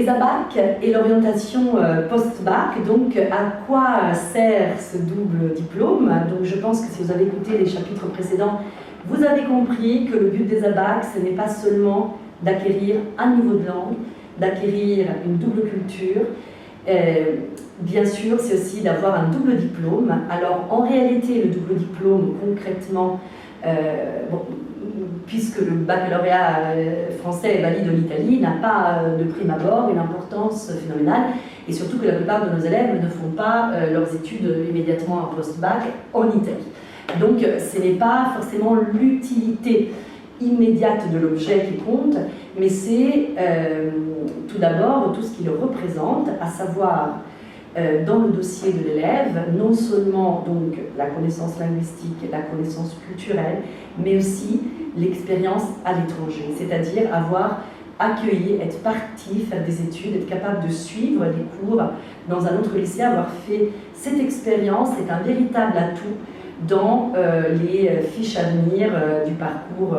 les ABAC et l'orientation post-bac, donc à quoi sert ce double diplôme? Donc je pense que si vous avez écouté les chapitres précédents, vous avez compris que le but des ABAC, ce n'est pas seulement d'acquérir un niveau de langue, d'acquérir une double culture. Bien sûr, c'est aussi d'avoir un double diplôme. Alors en réalité, le double diplôme, concrètement, puisque le baccalauréat français est valide en Italie, n'a pas de prime abord une importance phénoménale, et surtout que la plupart de nos élèves ne font pas leurs études immédiatement en post-bac en Italie. Donc ce n'est pas forcément l'utilité immédiate de l'objet qui compte, mais c'est tout d'abord tout ce qu'il représente, à savoir dans le dossier de l'élève, non seulement donc la connaissance linguistique, la connaissance culturelle, mais aussi l'expérience à l'étranger, c'est-à-dire avoir accueilli, être parti, faire des études, être capable de suivre des cours dans un autre lycée, avoir fait cette expérience est un véritable atout dans les fiches à venir du parcours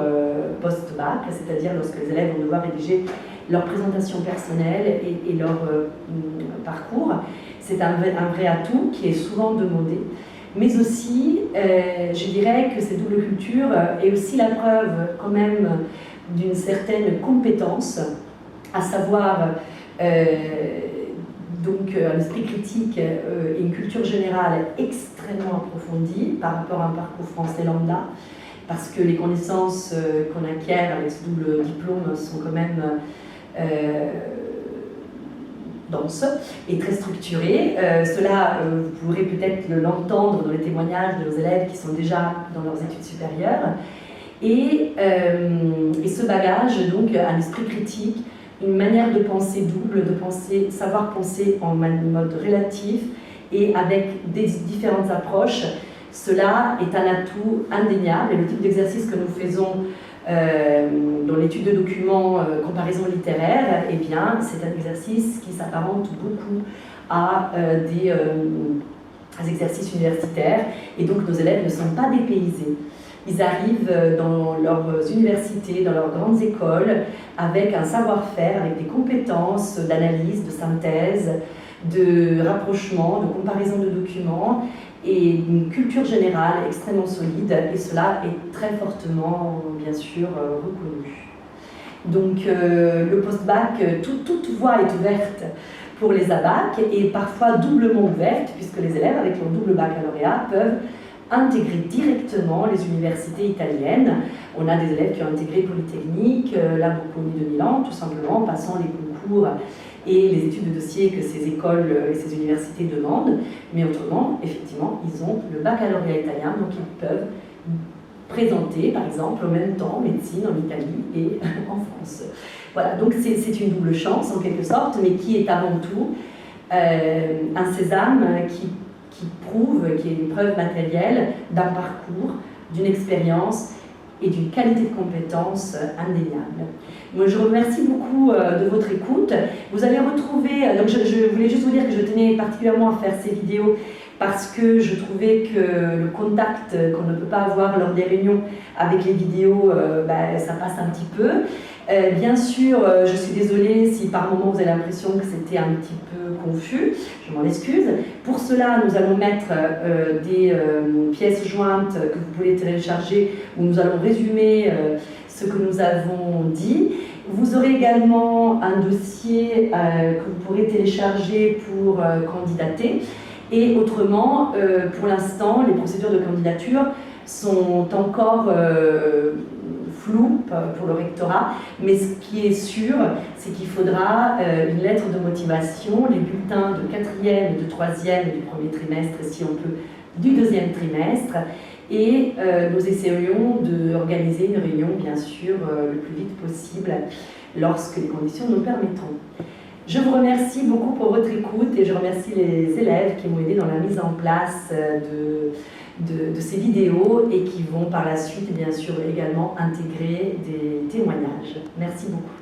post-bac, c'est-à-dire lorsque les élèves vont devoir rédiger leur présentation personnelle et leur parcours. C'est un vrai atout qui est souvent demandé, mais aussi, je dirais que cette double culture est aussi la preuve quand même d'une certaine compétence, à savoir donc un esprit critique et une culture générale extrêmement approfondie par rapport à un parcours français lambda, parce que les connaissances qu'on acquiert avec ce double diplôme sont quand même denses et très structurées. Cela, vous pourrez peut-être l'entendre dans les témoignages de nos élèves qui sont déjà dans leurs études supérieures. Et ce bagage, donc, un esprit critique, une manière de penser double, de penser, savoir penser en mode relatif et avec des différentes approches, cela est un atout indéniable. Et le type d'exercice que nous faisons dans l'étude de documents comparaison littéraire, eh bien, c'est un exercice qui s'apparente beaucoup à des exercices universitaires, et donc nos élèves ne sont pas dépaysés. Ils arrivent dans leurs universités, dans leurs grandes écoles, avec un savoir-faire, avec des compétences d'analyse, de synthèse, de rapprochement, de comparaison de documents, et une culture générale extrêmement solide, et cela est très fortement, bien sûr, reconnu. Donc le post-bac, toute voie est ouverte pour les ABAC, et parfois doublement ouverte, puisque les élèves avec leur double baccalauréat peuvent intégrer directement les universités italiennes. On a des élèves qui ont intégré Polytechnique, la Bocconi de Milan, tout simplement en passant les concours et les études de dossier que ces écoles et ces universités demandent. Mais autrement, effectivement, ils ont le baccalauréat italien, donc ils peuvent présenter, par exemple, en même temps médecine en Italie et en France. Voilà, donc c'est une double chance en quelque sorte, mais qui est avant tout un sésame qui prouve, qui est une preuve matérielle d'un parcours, d'une expérience et d'une qualité de compétence indéniable. Moi, je remercie beaucoup de votre écoute. Vous allez retrouver, donc je voulais juste vous dire que je tenais particulièrement à faire ces vidéos parce que je trouvais que le contact qu'on ne peut pas avoir lors des réunions avec les vidéos, ça passe un petit peu. Bien sûr, je suis désolée si par moment vous avez l'impression que c'était un petit peu confus, je m'en excuse. Pour cela, nous allons mettre des pièces jointes que vous pouvez télécharger où nous allons résumer ce que nous avons dit. Vous aurez également un dossier que vous pourrez télécharger pour candidater. Et autrement, pour l'instant, les procédures de candidature sont encore floues pour le rectorat, mais ce qui est sûr, c'est qu'il faudra une lettre de motivation, les bulletins de 4e, de 3e et du premier trimestre, et si on peut, du 2e trimestre, et nous essayerions d'organiser une réunion, bien sûr, le plus vite possible, lorsque les conditions nous permettront. Je vous remercie beaucoup pour votre écoute et je remercie les élèves qui m'ont aidé dans la mise en place de ces vidéos et qui vont par la suite, bien sûr, également intégrer des témoignages. Merci beaucoup.